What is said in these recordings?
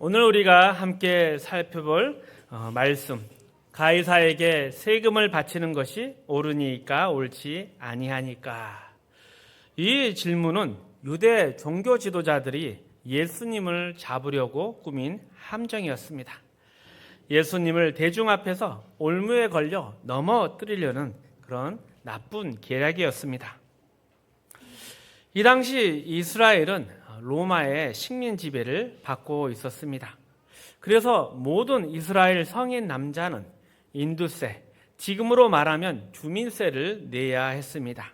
오늘 우리가 함께 살펴볼 말씀, 가이사에게 세금을 바치는 것이 옳으니까 옳지 아니하니까. 이 질문은 유대 종교 지도자들이 예수님을 잡으려고 꾸민 함정이었습니다. 예수님을 대중 앞에서 올무에 걸려 넘어뜨리려는 그런 나쁜 계략이었습니다. 이 당시 이스라엘은 로마의 식민 지배를 받고 있었습니다. 그래서 모든 이스라엘 성인 남자는 인두세, 지금으로 말하면 주민세를 내야 했습니다.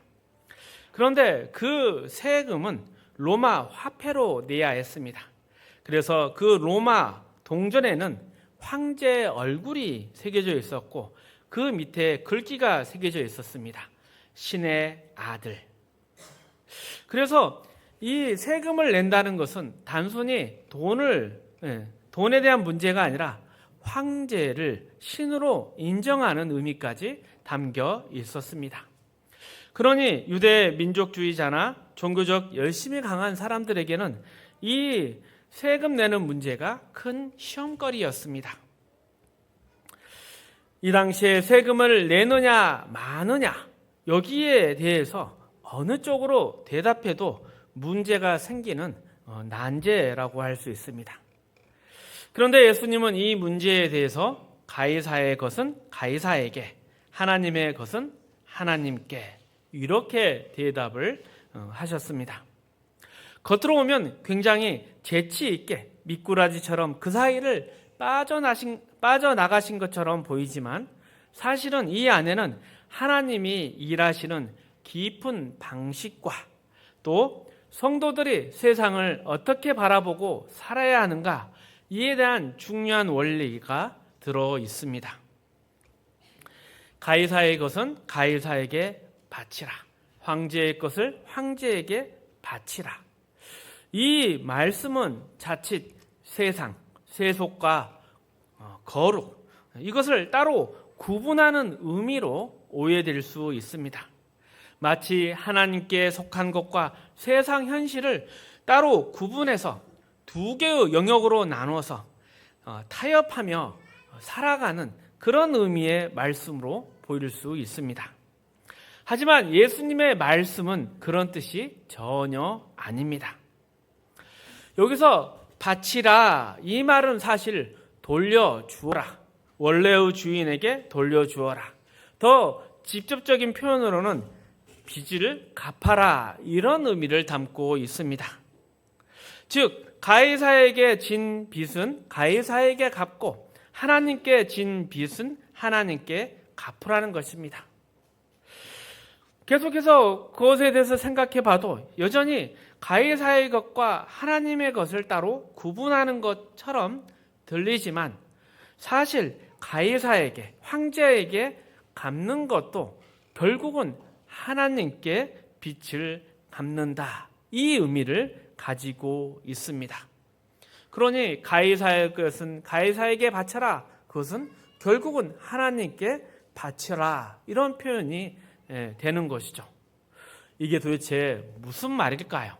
그런데 그 세금은 로마 화폐로 내야 했습니다. 그래서 그 로마 동전에는 황제의 얼굴이 새겨져 있었고 그 밑에 글귀가 새겨져 있었습니다. 신의 아들. 그래서 이 세금을 낸다는 것은 단순히 돈에 대한 문제가 아니라 황제를 신으로 인정하는 의미까지 담겨 있었습니다. 그러니 유대 민족주의자나 종교적 열심이 강한 사람들에게는 이 세금 내는 문제가 큰 시험거리였습니다. 이 당시에 세금을 내느냐 마느냐 여기에 대해서 어느 쪽으로 대답해도 문제가 생기는 난제라고 할 수 있습니다. 그런데 예수님은 이 문제에 대해서 가이사의 것은 가이사에게, 하나님의 것은 하나님께 이렇게 대답을 하셨습니다. 겉으로 보면 굉장히 재치 있게 미꾸라지처럼 그 사이를 빠져나가신 것처럼 보이지만 사실은 이 안에는 하나님이 일하시는 깊은 방식과 또 성도들이 세상을 어떻게 바라보고 살아야 하는가 이에 대한 중요한 원리가 들어 있습니다. 가이사의 것은 가이사에게 바치라. 황제의 것을 황제에게 바치라. 이 말씀은 자칫 세상, 세속과 거룩 이것을 따로 구분하는 의미로 오해될 수 있습니다. 마치 하나님께 속한 것과 세상 현실을 따로 구분해서 두 개의 영역으로 나눠서 타협하며 살아가는 그런 의미의 말씀으로 보일 수 있습니다. 하지만 예수님의 말씀은 그런 뜻이 전혀 아닙니다. 여기서 바치라 이 말은 사실 돌려주어라, 원래의 주인에게 돌려주어라. 더 직접적인 표현으로는 빚을 갚아라 이런 의미를 담고 있습니다. 즉 가이사에게 진 빚은 가이사에게 갚고 하나님께 진 빚은 하나님께 갚으라는 것입니다. 계속해서 그것에 대해서 생각해 봐도 여전히 가이사의 것과 하나님의 것을 따로 구분하는 것처럼 들리지만 사실 가이사에게, 황제에게 갚는 것도 결국은 하나님께 빚을 갚는다. 이 의미를 가지고 있습니다. 그러니 가이사의 것은 가이사에게 바쳐라. 그것은 결국은 하나님께 바쳐라. 이런 표현이 되는 것이죠. 이게 도대체 무슨 말일까요?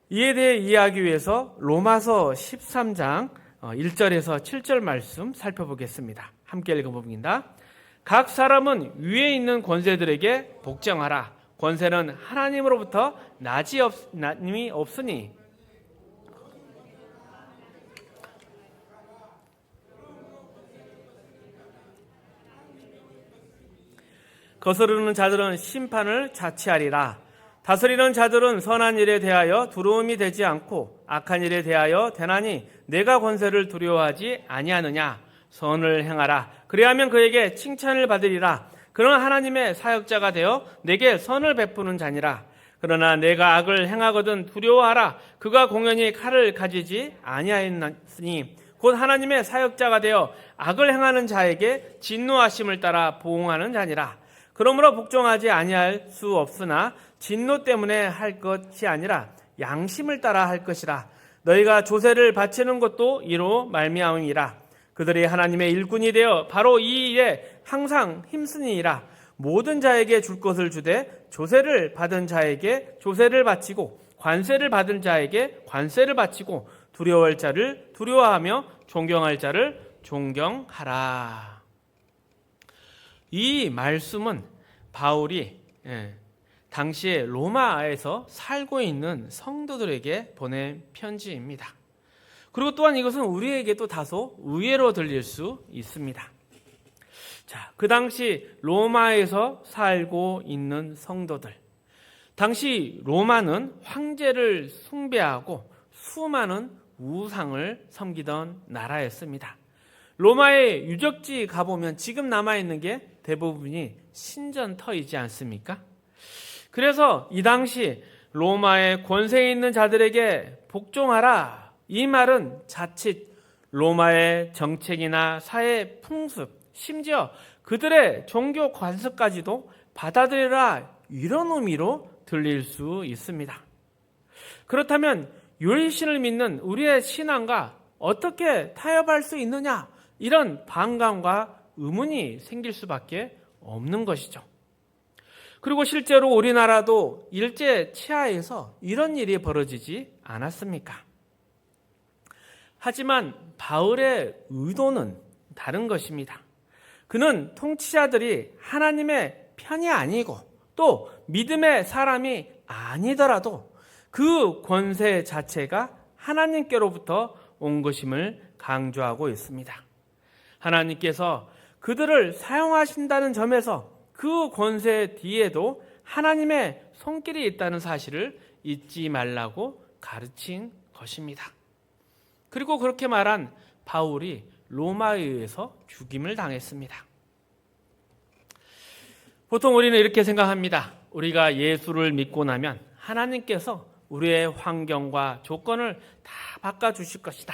이에 대해 이해하기 위해서 로마서 13장 1절에서 7절 말씀 살펴보겠습니다. 함께 읽어봅니다. 각 사람은 위에 있는 권세들에게 복종하라. 권세는 하나님으로부터 남이 없으니 거스르는 자들은 심판을 자취하리라. 다스리는 자들은 선한 일에 대하여 두려움이 되지 않고 악한 일에 대하여 되나니 내가 권세를 두려워하지 아니하느냐. 선을 행하라. 그리하면 그에게 칭찬을 받으리라. 그러나 하나님의 사역자가 되어 내게 선을 베푸는 자니라. 그러나 내가 악을 행하거든 두려워하라. 그가 공연히 칼을 가지지 아니하였으니 곧 하나님의 사역자가 되어 악을 행하는 자에게 진노하심을 따라 보응하는 자니라. 그러므로 복종하지 아니할 수 없으나 진노 때문에 할 것이 아니라 양심을 따라 할 것이라. 너희가 조세를 바치는 것도 이로 말미암음이라. 그들이 하나님의 일꾼이 되어 바로 이 일에 항상 힘쓰니이라. 모든 자에게 줄 것을 주되 조세를 받은 자에게 조세를 바치고 관세를 받은 자에게 관세를 바치고 두려워할 자를 두려워하며 존경할 자를 존경하라. 이 말씀은 바울이 당시에 로마에서 살고 있는 성도들에게 보낸 편지입니다. 그리고 또한 이것은 우리에게도 다소 의외로 들릴 수 있습니다. 자, 그 당시 로마에서 살고 있는 성도들. 당시 로마는 황제를 숭배하고 수많은 우상을 섬기던 나라였습니다. 로마의 유적지 가보면 지금 남아있는 게 대부분이 신전터이지 않습니까? 그래서 이 당시 로마의 권세에 있는 자들에게 복종하라. 이 말은 자칫 로마의 정책이나 사회 풍습, 심지어 그들의 종교 관습까지도 받아들여라. 이런 의미로 들릴 수 있습니다. 그렇다면 유일신을 믿는 우리의 신앙과 어떻게 타협할 수 있느냐? 이런 반감과 의문이 생길 수밖에 없는 것이죠. 그리고 실제로 우리나라도 일제 치하에서 이런 일이 벌어지지 않았습니까? 하지만 바울의 의도는 다른 것입니다. 그는 통치자들이 하나님의 편이 아니고 또 믿음의 사람이 아니더라도 그 권세 자체가 하나님께로부터 온 것임을 강조하고 있습니다. 하나님께서 그들을 사용하신다는 점에서 그 권세 뒤에도 하나님의 손길이 있다는 사실을 잊지 말라고 가르친 것입니다. 그리고 그렇게 말한 바울이 로마에 의해서 죽임을 당했습니다. 보통 우리는 이렇게 생각합니다. 우리가 예수를 믿고 나면 하나님께서 우리의 환경과 조건을 다 바꿔주실 것이다.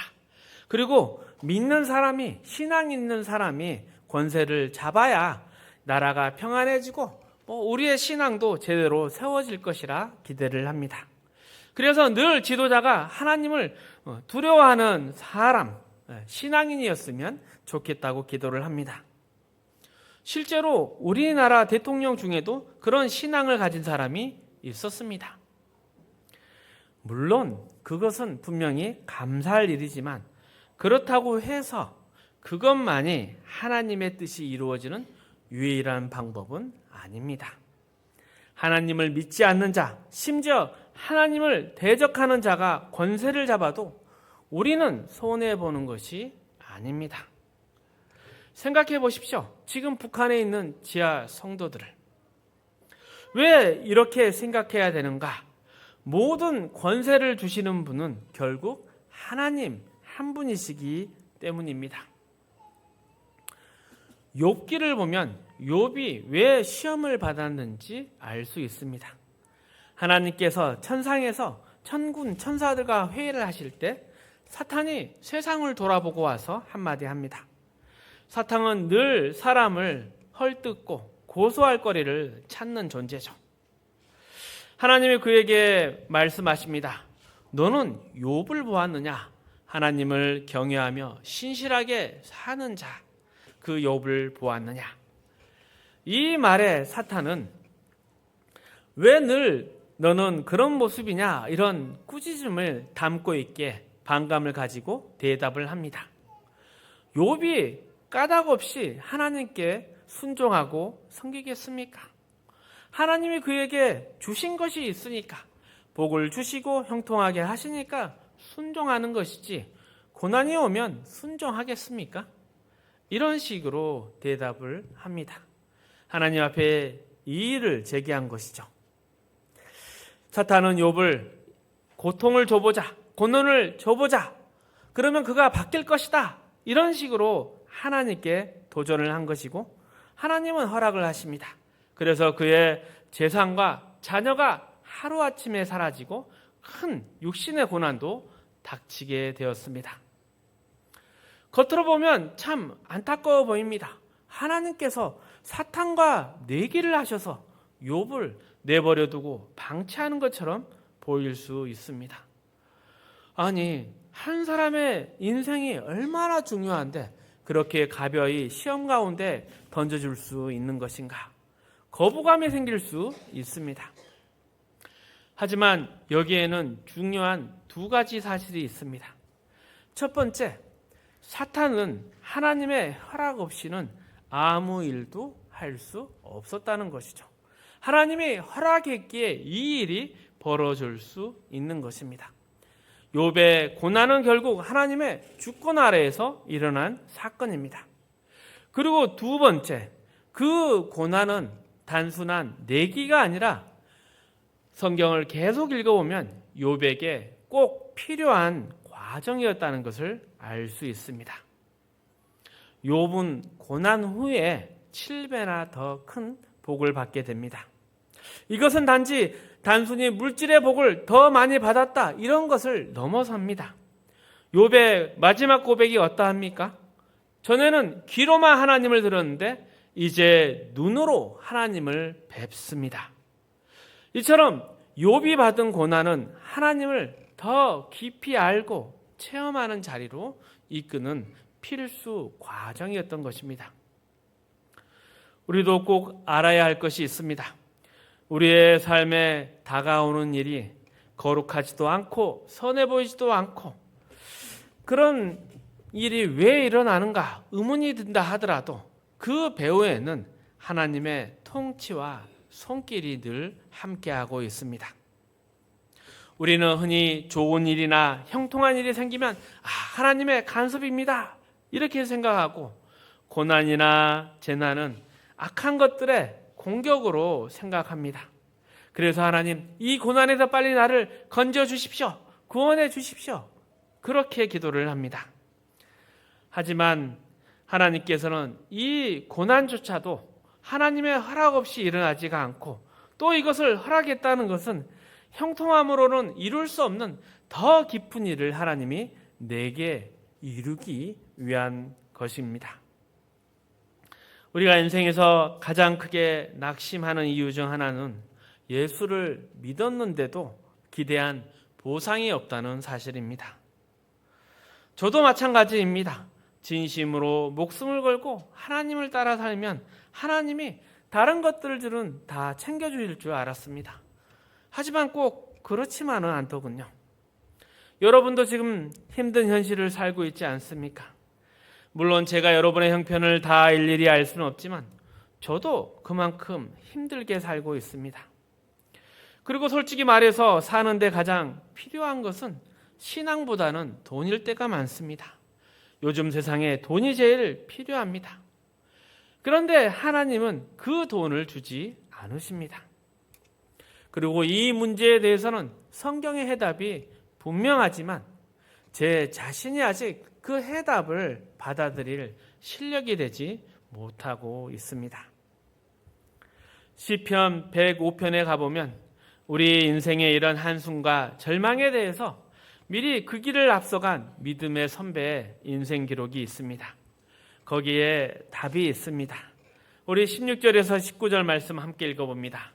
그리고 믿는 사람이, 신앙 있는 사람이 권세를 잡아야 나라가 평안해지고 우리의 신앙도 제대로 세워질 것이라 기대를 합니다. 그래서 늘 지도자가 하나님을 두려워하는 사람, 신앙인이었으면 좋겠다고 기도를 합니다. 실제로 우리나라 대통령 중에도 그런 신앙을 가진 사람이 있었습니다. 물론 그것은 분명히 감사할 일이지만 그렇다고 해서 그것만이 하나님의 뜻이 이루어지는 유일한 방법은 아닙니다. 하나님을 믿지 않는 자, 심지어 하나님을 대적하는 자가 권세를 잡아도 우리는 손해보는 것이 아닙니다. 생각해 보십시오. 지금 북한에 있는 지하 성도들을. 왜 이렇게 생각해야 되는가? 모든 권세를 주시는 분은 결국 하나님 한 분이시기 때문입니다. 욥기를 보면 욥이 왜 시험을 받았는지 알 수 있습니다. 하나님께서 천상에서 천군 천사들과 회의를 하실 때 사탄이 세상을 돌아보고 와서 한마디 합니다. 사탄은 늘 사람을 헐뜯고 고소할 거리를 찾는 존재죠. 하나님이 그에게 말씀하십니다. 너는 욥을 보았느냐? 하나님을 경외하며 신실하게 사는 자, 그 욥을 보았느냐? 이 말에 사탄은 왜 늘 너는 그런 모습이냐? 이런 꾸짖음을 담고 있게 반감을 가지고 대답을 합니다. 욥이 까닭 없이 하나님께 순종하고 섬기겠습니까? 하나님이 그에게 주신 것이 있으니까, 복을 주시고 형통하게 하시니까 순종하는 것이지 고난이 오면 순종하겠습니까? 이런 식으로 대답을 합니다. 하나님 앞에 이의를 제기한 것이죠. 사탄은 욥을 고통을 줘보자, 고난을 줘보자, 그러면 그가 바뀔 것이다, 이런 식으로 하나님께 도전을 한 것이고 하나님은 허락을 하십니다. 그래서 그의 재산과 자녀가 하루아침에 사라지고 큰 육신의 고난도 닥치게 되었습니다. 겉으로 보면 참 안타까워 보입니다. 하나님께서 사탄과 내기를 하셔서 욥을 내버려 두고 방치하는 것처럼 보일 수 있습니다. 아니, 한 사람의 인생이 얼마나 중요한데 그렇게 가벼이 시험 가운데 던져줄 수 있는 것인가? 거부감이 생길 수 있습니다. 하지만 여기에는 중요한 두 가지 사실이 있습니다. 첫 번째, 사탄은 하나님의 허락 없이는 아무 일도 할 수 없었다는 것이죠. 하나님이 허락했기에 이 일이 벌어질 수 있는 것입니다. 욥의 고난은 결국 하나님의 주권 아래에서 일어난 사건입니다. 그리고 두 번째, 그 고난은 단순한 내기가 아니라 성경을 계속 읽어보면 욥에게 꼭 필요한 과정이었다는 것을 알 수 있습니다. 욥은 고난 후에 7배나 더 큰 복을 받게 됩니다. 이것은 단순히 물질의 복을 더 많이 받았다 이런 것을 넘어섭니다. 욥의 마지막 고백이 어떠합니까? 전에는 귀로만 하나님을 들었는데 이제 눈으로 하나님을 뵙습니다. 이처럼 욥이 받은 고난은 하나님을 더 깊이 알고 체험하는 자리로 이끄는 필수 과정이었던 것입니다. 우리도 꼭 알아야 할 것이 있습니다. 우리의 삶에 다가오는 일이 거룩하지도 않고 선해 보이지도 않고 그런 일이 왜 일어나는가 의문이 든다 하더라도 그 배후에는 하나님의 통치와 손길이 늘 함께하고 있습니다. 우리는 흔히 좋은 일이나 형통한 일이 생기면 하나님의 간섭입니다 이렇게 생각하고 고난이나 재난은 악한 것들의 공격으로 생각합니다. 그래서 하나님 이 고난에서 빨리 나를 건져 주십시오. 구원해 주십시오. 그렇게 기도를 합니다. 하지만 하나님께서는 이 고난조차도 하나님의 허락 없이 일어나지가 않고 또 이것을 허락했다는 것은 형통함으로는 이룰 수 없는 더 깊은 일을 하나님이 내게 이루기 위한 것입니다. 우리가 인생에서 가장 크게 낙심하는 이유 중 하나는 예수를 믿었는데도 기대한 보상이 없다는 사실입니다. 저도 마찬가지입니다. 진심으로 목숨을 걸고 하나님을 따라 살면 하나님이 다른 것들은 다 챙겨주실 줄 알았습니다. 하지만 꼭 그렇지만은 않더군요. 여러분도 지금 힘든 현실을 살고 있지 않습니까? 물론 제가 여러분의 형편을 다 일일이 알 수는 없지만 저도 그만큼 힘들게 살고 있습니다. 그리고 솔직히 말해서 사는데 가장 필요한 것은 신앙보다는 돈일 때가 많습니다. 요즘 세상에 돈이 제일 필요합니다. 그런데 하나님은 그 돈을 주지 않으십니다. 그리고 이 문제에 대해서는 성경의 해답이 분명하지만 제 자신이 아직 그 해답을 받아들일 실력이 되지 못하고 있습니다. 시편 105편에 가보면 우리 인생의 이런 한숨과 절망에 대해서 미리 그 길을 앞서간 믿음의 선배의 인생 기록이 있습니다. 거기에 답이 있습니다. 우리 16절에서 19절 말씀 함께 읽어봅니다.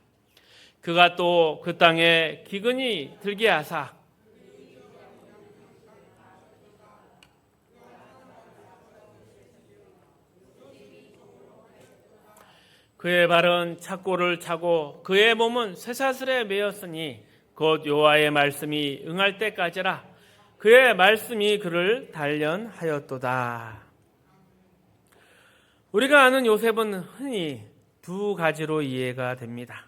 그가 또 그 땅에 기근이 들게 하사 그의 발은 착고를 차고 그의 몸은 쇠사슬에 매였으니 곧 여호와의 말씀이 응할 때까지라 그의 말씀이 그를 단련하였도다. 우리가 아는 요셉은 흔히 두 가지로 이해가 됩니다.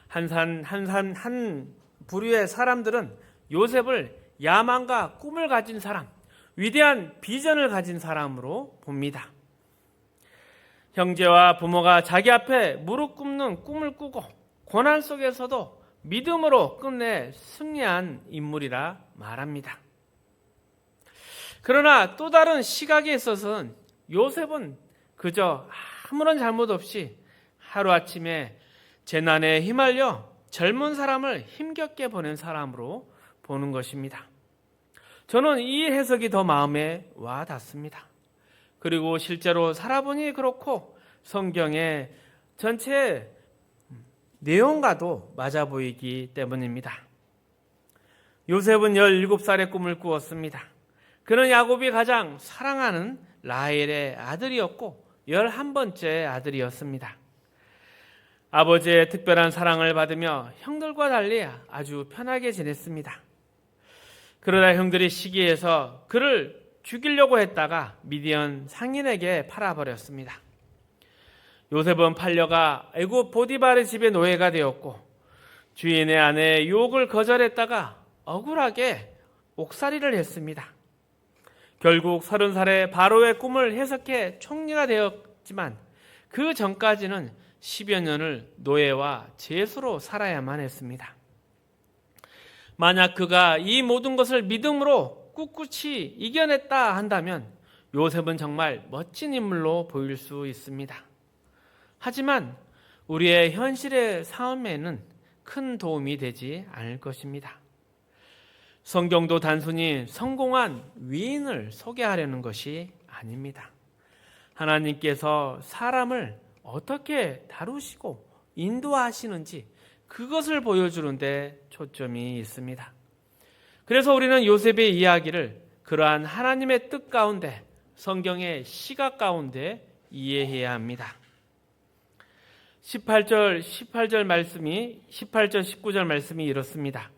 한 부류의 사람들은 요셉을 야망과 꿈을 가진 사람, 위대한 비전을 가진 사람으로 봅니다. 형제와 부모가 자기 앞에 무릎 꿇는 꿈을 꾸고 고난 속에서도 믿음으로 끝내 승리한 인물이라 말합니다. 그러나 또 다른 시각에 있어서는 요셉은 그저 아무런 잘못 없이 하루아침에 재난에 휘말려 젊은 사람을 힘겹게 보낸 사람으로 보는 것입니다. 저는 이 해석이 더 마음에 와 닿습니다. 그리고 실제로 살아보니 그렇고 성경의 전체 내용과도 맞아 보이기 때문입니다. 요셉은 17살에 꿈을 꾸었습니다. 그는 야곱이 가장 사랑하는 라헬의 아들이었고 11번째 아들이었습니다. 아버지의 특별한 사랑을 받으며 형들과 달리 아주 편하게 지냈습니다. 그러나 형들이 시기해서 그를 죽이려고 했다가 미디안 상인에게 팔아버렸습니다. 요셉은 팔려가 애굽 보디발의 집의 노예가 되었고 주인의 아내의 유혹을 거절했다가 억울하게 옥살이를 했습니다. 결국 30살에 바로의 꿈을 해석해 총리가 되었지만 그 전까지는 10여 년을 노예와 죄수로 살아야만 했습니다. 만약 그가 이 모든 것을 믿음으로 꿋꿋이 이겨냈다 한다면 요셉은 정말 멋진 인물로 보일 수 있습니다. 하지만 우리의 현실의 삶에는 큰 도움이 되지 않을 것입니다. 성경도 단순히 성공한 위인을 소개하려는 것이 아닙니다. 하나님께서 사람을 어떻게 다루시고 인도하시는지 그것을 보여주는 데 초점이 있습니다. 그래서 우리는 요셉의 이야기를 그러한 하나님의 뜻 가운데 성경의 시각 가운데 이해해야 합니다. 18절 19절 말씀이 이렇습니다.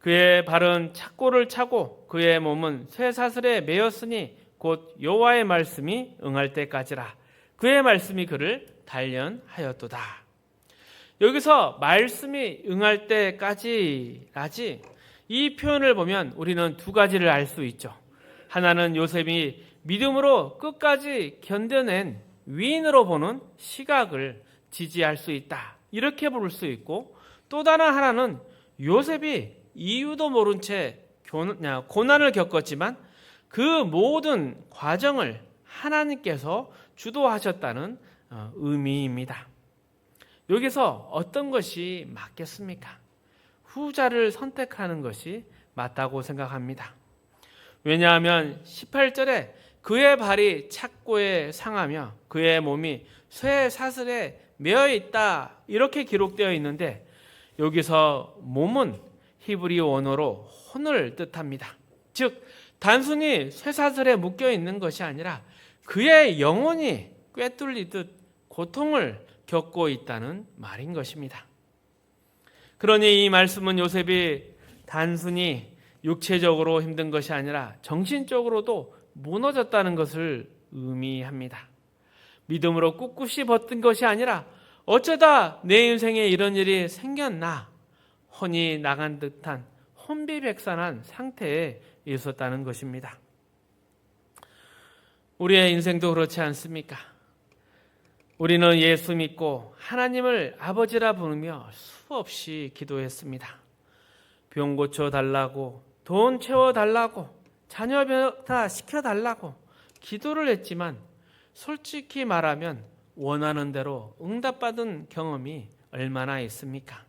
그의 발은 착고를 차고 그의 몸은 쇠사슬에 매였으니 곧 여호와의 말씀이 응할 때까지라. 그의 말씀이 그를 단련하였도다. 여기서 말씀이 응할 때까지라지 이 표현을 보면 우리는 두 가지를 알 수 있죠. 하나는 요셉이 믿음으로 끝까지 견뎌낸 위인으로 보는 시각을 지지할 수 있다. 이렇게 볼 수 있고 또 다른 하나는 요셉이 이유도 모른 채 고난을 겪었지만 그 모든 과정을 하나님께서 주도하셨다는 의미입니다. 여기서 어떤 것이 맞겠습니까? 후자를 선택하는 것이 맞다고 생각합니다. 왜냐하면 18절에 그의 발이 착고에 상하며 그의 몸이 쇠 사슬에 매어 있다 이렇게 기록되어 있는데 여기서 몸은 히브리 원어로 혼을 뜻합니다. 즉 단순히 쇠사슬에 묶여 있는 것이 아니라 그의 영혼이 꿰뚫리듯 고통을 겪고 있다는 말인 것입니다. 그러니 이 말씀은 요셉이 단순히 육체적으로 힘든 것이 아니라 정신적으로도 무너졌다는 것을 의미합니다. 믿음으로 꿋꿋이 버틴 것이 아니라 어쩌다 내 인생에 이런 일이 생겼나 혼이 나간 듯한 혼비백산한 상태에 있었다는 것입니다. 우리의 인생도 그렇지 않습니까? 우리는 예수 믿고 하나님을 아버지라 부르며 수없이 기도했습니다. 병 고쳐달라고, 돈 채워달라고, 자녀 변화 시켜달라고 기도를 했지만 솔직히 말하면 원하는 대로 응답받은 경험이 얼마나 있습니까?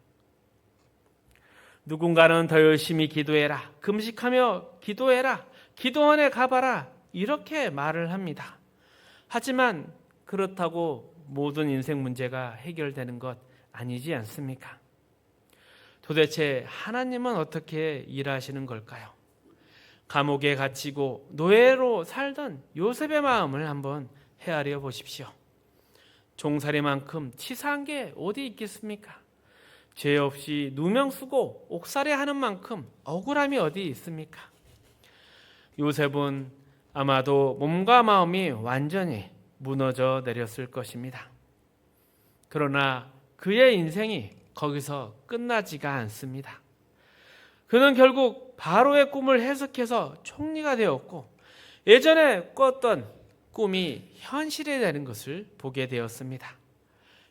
누군가는 더 열심히 기도해라, 금식하며 기도해라, 기도원에 가봐라 이렇게 말을 합니다. 하지만 그렇다고 모든 인생 문제가 해결되는 것 아니지 않습니까? 도대체 하나님은 어떻게 일하시는 걸까요? 감옥에 갇히고 노예로 살던 요셉의 마음을 한번 헤아려 보십시오. 종살이만큼 치사한 게 어디 있겠습니까? 죄 없이 누명 쓰고 옥살이 하는 만큼 억울함이 어디 있습니까? 요셉은 아마도 몸과 마음이 완전히 무너져 내렸을 것입니다. 그러나 그의 인생이 거기서 끝나지가 않습니다. 그는 결국 바로의 꿈을 해석해서 총리가 되었고 예전에 꿨던 꿈이 현실이 되는 것을 보게 되었습니다.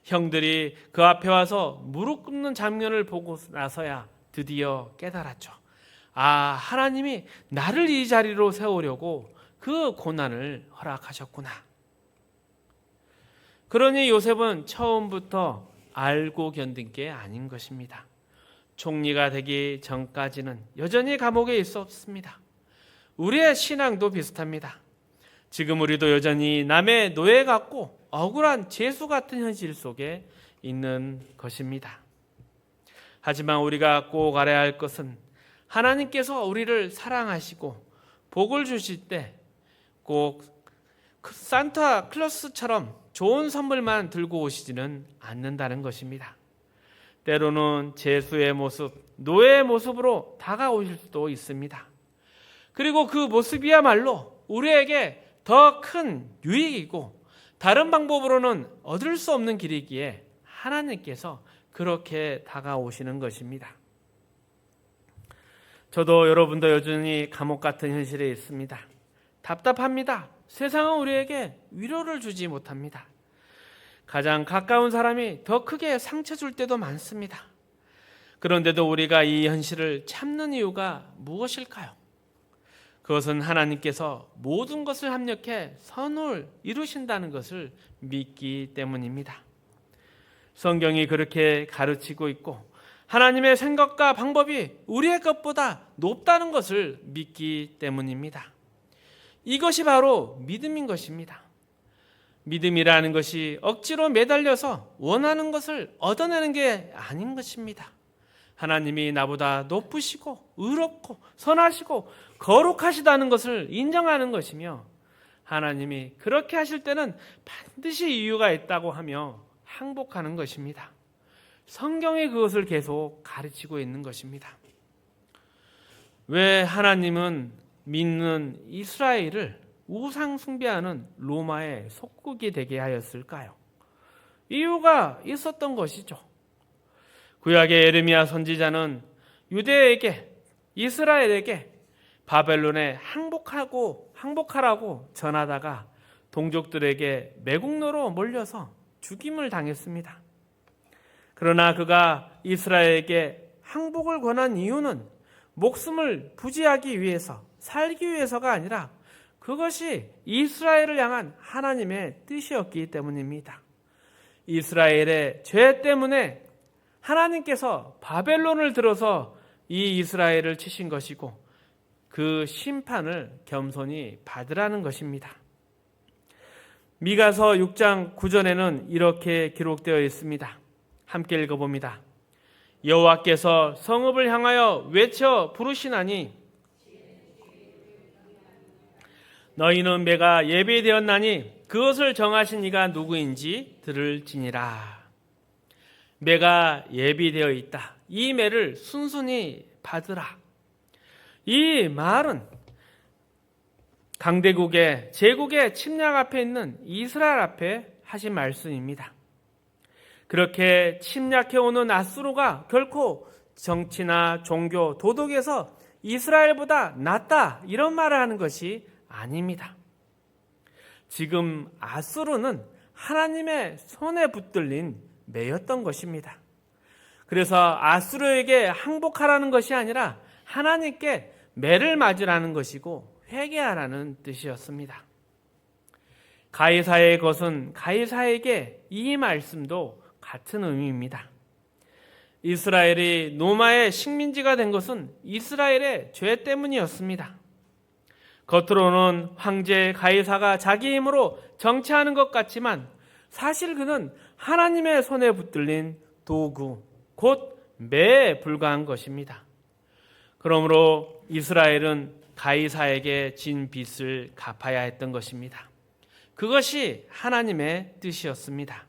형들이 그 앞에 와서 무릎 꿇는 장면을 보고 나서야 드디어 깨달았죠. 아, 하나님이 나를 이 자리로 세우려고 그 고난을 허락하셨구나. 그러니 요셉은 처음부터 알고 견딘 게 아닌 것입니다. 총리가 되기 전까지는 여전히 감옥에 있었습니다. 우리의 신앙도 비슷합니다. 지금 우리도 여전히 남의 노예 같고 억울한 죄수 같은 현실 속에 있는 것입니다. 하지만 우리가 꼭 알아야 할 것은 하나님께서 우리를 사랑하시고 복을 주실 때 꼭 산타클로스처럼 좋은 선물만 들고 오시지는 않는다는 것입니다. 때로는 죄수의 모습, 노예의 모습으로 다가오실 수도 있습니다. 그리고 그 모습이야말로 우리에게 더 큰 유익이고 다른 방법으로는 얻을 수 없는 길이기에 하나님께서 그렇게 다가오시는 것입니다. 저도 여러분도 여전히 감옥 같은 현실에 있습니다. 답답합니다. 세상은 우리에게 위로를 주지 못합니다. 가장 가까운 사람이 더 크게 상처 줄 때도 많습니다. 그런데도 우리가 이 현실을 참는 이유가 무엇일까요? 그것은 하나님께서 모든 것을 합력해 선을 이루신다는 것을 믿기 때문입니다. 성경이 그렇게 가르치고 있고 하나님의 생각과 방법이 우리의 것보다 높다는 것을 믿기 때문입니다. 이것이 바로 믿음인 것입니다. 믿음이라는 것이 억지로 매달려서 원하는 것을 얻어내는 게 아닌 것입니다. 하나님이 나보다 높으시고 의롭고 선하시고 거룩하시다는 것을 인정하는 것이며 하나님이 그렇게 하실 때는 반드시 이유가 있다고 하며 항복하는 것입니다. 성경이 그것을 계속 가르치고 있는 것입니다. 왜 하나님은 믿는 이스라엘을 우상 숭배하는 로마의 속국이 되게 하였을까요? 이유가 있었던 것이죠. 구약의 예레미야 선지자는 유대에게 이스라엘에게 바벨론에 항복하라고 전하다가 동족들에게 매국노로 몰려서 죽임을 당했습니다. 그러나 그가 이스라엘에게 항복을 권한 이유는 목숨을 부지하기 위해서 살기 위해서가 아니라 그것이 이스라엘을 향한 하나님의 뜻이었기 때문입니다. 이스라엘의 죄 때문에 하나님께서 바벨론을 들어서 이 이스라엘을 치신 것이고 그 심판을 겸손히 받으라는 것입니다. 미가서 6장 9절에는 이렇게 기록되어 있습니다. 함께 읽어봅니다. 여호와께서 성읍을 향하여 외쳐 부르시나니 너희는 매가 예비되었나니 그것을 정하신 이가 누구인지 들을지니라. 매가 예비되어 있다. 이 매를 순순히 받으라. 이 말은 강대국의 제국의 침략 앞에 있는 이스라엘 앞에 하신 말씀입니다. 그렇게 침략해오는 아수르가 결코 정치나 종교, 도덕에서 이스라엘보다 낫다 이런 말을 하는 것이 아닙니다. 지금 아수르는 하나님의 손에 붙들린 매였던 것입니다. 그래서 아수르에게 항복하라는 것이 아니라 하나님께 매를 맞으라는 것이고 회개하라는 뜻이었습니다. 가이사의 것은 가이사에게 이 말씀도 같은 의미입니다. 이스라엘이 로마의 식민지가 된 것은 이스라엘의 죄 때문이었습니다. 겉으로는 황제 가이사가 자기 힘으로 정치하는 것 같지만 사실 그는 하나님의 손에 붙들린 도구, 곧 매에 불과한 것입니다. 그러므로 이스라엘은 가이사에게 진 빚을 갚아야 했던 것입니다. 그것이 하나님의 뜻이었습니다.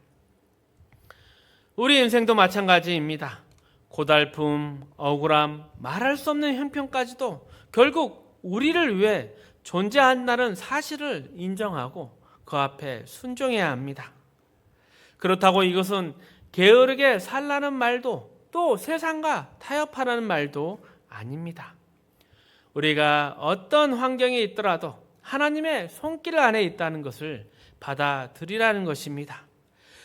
우리 인생도 마찬가지입니다. 고달픔, 억울함, 말할 수 없는 형편까지도 결국 우리를 위해 존재한다는 사실을 인정하고 그 앞에 순종해야 합니다. 그렇다고 이것은 게으르게 살라는 말도 또 세상과 타협하라는 말도 아닙니다. 우리가 어떤 환경에 있더라도 하나님의 손길 안에 있다는 것을 받아들이라는 것입니다.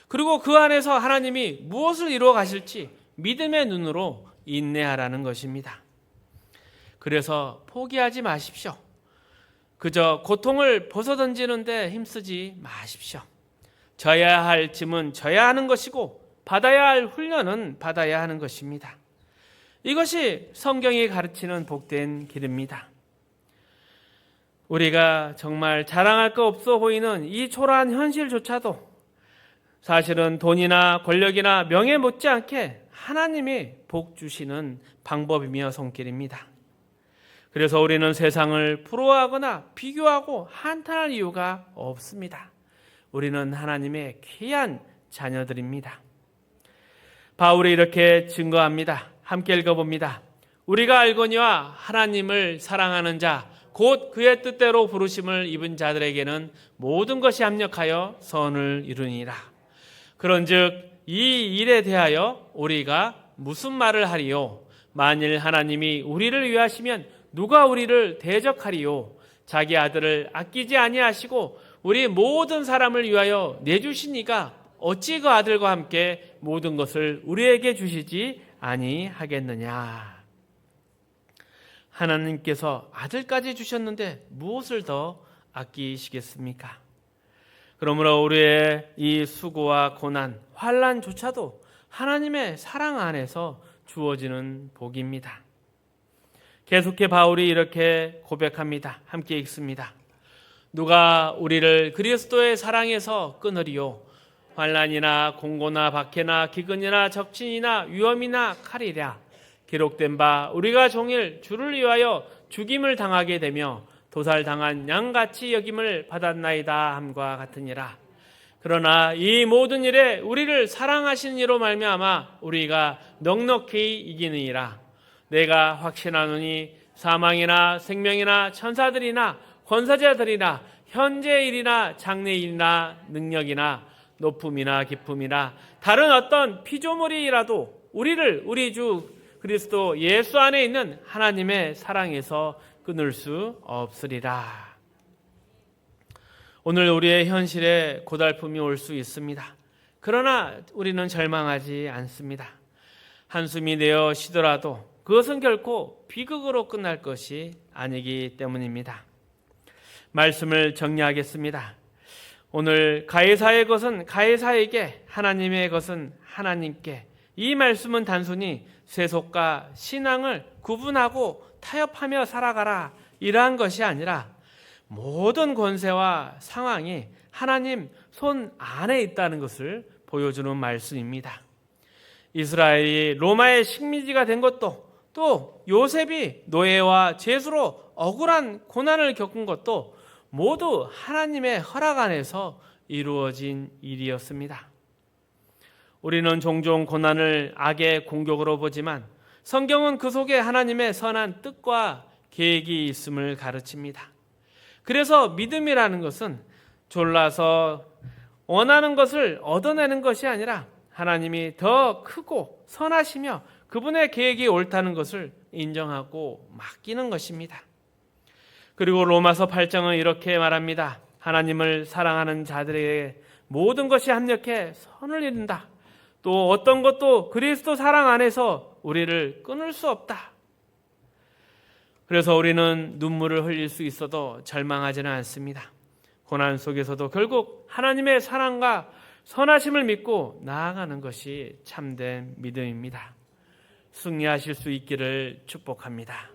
그리고 그 안에서 하나님이 무엇을 이루어 가실지 믿음의 눈으로 인내하라는 것입니다. 그래서 포기하지 마십시오. 그저 고통을 벗어던지는데 힘쓰지 마십시오. 져야 할 짐은 져야 하는 것이고 받아야 할 훈련은 받아야 하는 것입니다. 이것이 성경이 가르치는 복된 길입니다. 우리가 정말 자랑할 거 없어 보이는 이 초라한 현실조차도 사실은 돈이나 권력이나 명예 못지않게 하나님이 복 주시는 방법이며 손길입니다. 그래서 우리는 세상을 부러워하거나 비교하고 한탄할 이유가 없습니다. 우리는 하나님의 귀한 자녀들입니다. 바울이 이렇게 증거합니다. 함께 읽어봅니다. 우리가 알거니와 하나님을 사랑하는 자, 곧 그의 뜻대로 부르심을 입은 자들에게는 모든 것이 합력하여 선을 이루니라. 그런즉 이 일에 대하여 우리가 무슨 말을 하리요? 만일 하나님이 우리를 위하시면 누가 우리를 대적하리요? 자기 아들을 아끼지 아니하시고 우리 모든 사람을 위하여 내주시니까 어찌 그 아들과 함께 모든 것을 우리에게 주시지 아니하겠느냐. 하나님께서 아들까지 주셨는데 무엇을 더 아끼시겠습니까? 그러므로 우리의 이 수고와 고난, 환난조차도 하나님의 사랑 안에서 주어지는 복입니다. 계속해 바울이 이렇게 고백합니다. 함께 읽습니다. 누가 우리를 그리스도의 사랑에서 끊으리요? 환난이나 공고나 박해나 기근이나 적신이나 위험이나 칼이랴. 기록된 바 우리가 종일 주를 위하여 죽임을 당하게 되며 도살당한 양같이 여김을 받았나이다 함과 같으니라. 그러나 이 모든 일에 우리를 사랑하신 이로 말미암아 우리가 넉넉히 이기느니라. 내가 확신하노니 사망이나 생명이나 천사들이나 권사자들이나 현재 일이나 장래 일이나 능력이나 높음이나 깊음이나 다른 어떤 피조물이라도 우리를 우리 주 그리스도 예수 안에 있는 하나님의 사랑에서 끊을 수 없으리라. 오늘 우리의 현실에 고달픔이 올 수 있습니다. 그러나 우리는 절망하지 않습니다. 한숨이 내어 쉬더라도 그것은 결코 비극으로 끝날 것이 아니기 때문입니다. 말씀을 정리하겠습니다. 오늘 가해사의 것은 가해사에게, 하나님의 것은 하나님께. 이 말씀은 단순히 세속과 신앙을 구분하고 타협하며 살아가라 이러한 것이 아니라 모든 권세와 상황이 하나님 손 안에 있다는 것을 보여주는 말씀입니다. 이스라엘이 로마의 식민지가 된 것도, 또 요셉이 노예와 죄수로 억울한 고난을 겪은 것도 모두 하나님의 허락 안에서 이루어진 일이었습니다. 우리는 종종 고난을 악의 공격으로 보지만 성경은 그 속에 하나님의 선한 뜻과 계획이 있음을 가르칩니다. 그래서 믿음이라는 것은 졸라서 원하는 것을 얻어내는 것이 아니라 하나님이 더 크고 선하시며 그분의 계획이 옳다는 것을 인정하고 맡기는 것입니다. 그리고 로마서 8장은 이렇게 말합니다. 하나님을 사랑하는 자들에게 모든 것이 합력해 선을 이룬다. 또 어떤 것도 그리스도 사랑 안에서 우리를 끊을 수 없다. 그래서 우리는 눈물을 흘릴 수 있어도 절망하지는 않습니다. 고난 속에서도 결국 하나님의 사랑과 선하심을 믿고 나아가는 것이 참된 믿음입니다. 승리하실 수 있기를 축복합니다.